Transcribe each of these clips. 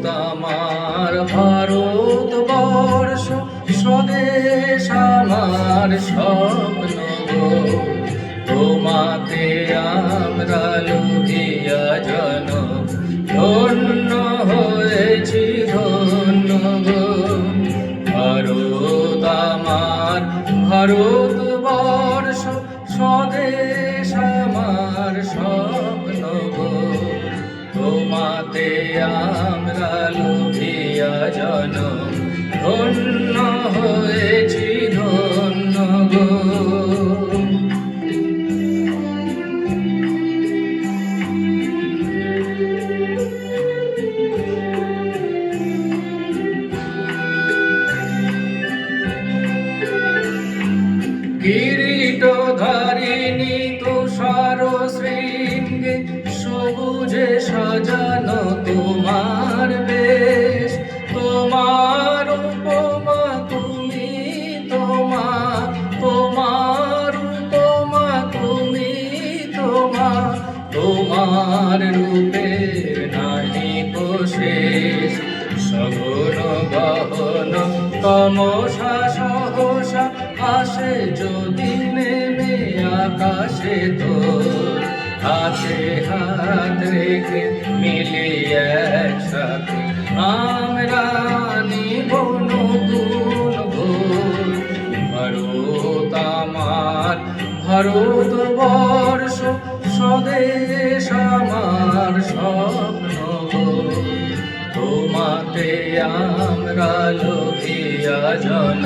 আমার ভারতবর্ষ স্বদেশ আমার স্বপ্ন গো। তোমাতে আমরা লোহিয়া জন ধন্য হয়েছি ধন্য গো। ভারত আমার ভারতবর্ষ স্বদেশ আমার স্বপ্ন গো। তোমাতে আমরা লোভিয়া জন ধন্য হয়েছি ধন্য গো। কিরীটধারিণী তুষার শৃঙ্গে সবুজে সাজানো তোমার বেশ। তোমার উপমা তুমি তোমার উপমা তুমি তোমার রূপের নাহি শেষ। সগুণ গহন তমসা সহসা আসে যদি নেমে আকাশে তোর। হাতে হাত রেখে মিলিয়ে একসাথে আমরা নিব নতুন ভোর। ভারত আমার ভারতবর্ষ স্বদেশ আমার স্বপ্ন গো। তোমাতে আমরা লোভিয়া জন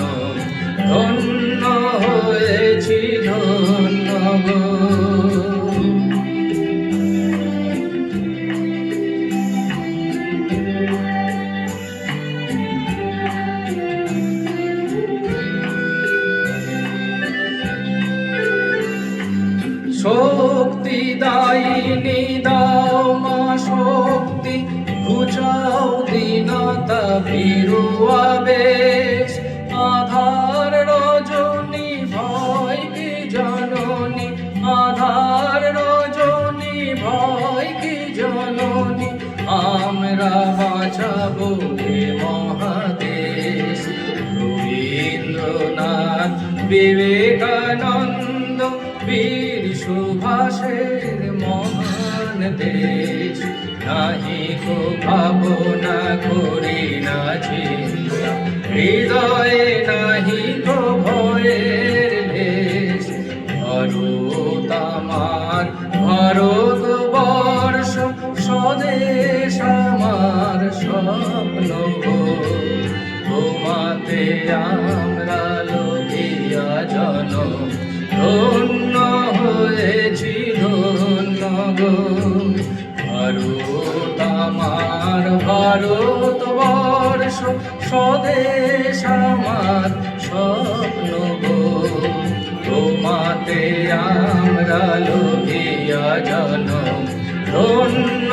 ধন্য হয়েছি ধন্য গো। শক্তি দায়িনী দাও মা শক্তি, ঘুচাও দীনতা ভীরু আবেশ। আধার রজনী ভয় কি জননী, আধার রজনী ভয় কি জননী। আমরা বাঁচাবো হে মহাদেশ। রবীন্দ্রনাথ বিবেকানন্দ বীর সুভাষের মহান দেশ। নাহি কো ভাবনা করি না চিন্তা, হৃদয়ে নাহি কো ভয়ের লেশ। ভারত আমার ভারতবর্ষ স্বদেশ আমার স্বপ্ন গো। তোমাতে আমরা লোভিয়া জন ধন্য হয়েছি ধন্য গো। ভারত আমার ভারতবর্ষ স্বদেশ আমার স্বপ্ন গো। তোমাতে আমরা লোভিয়া জন ধন্য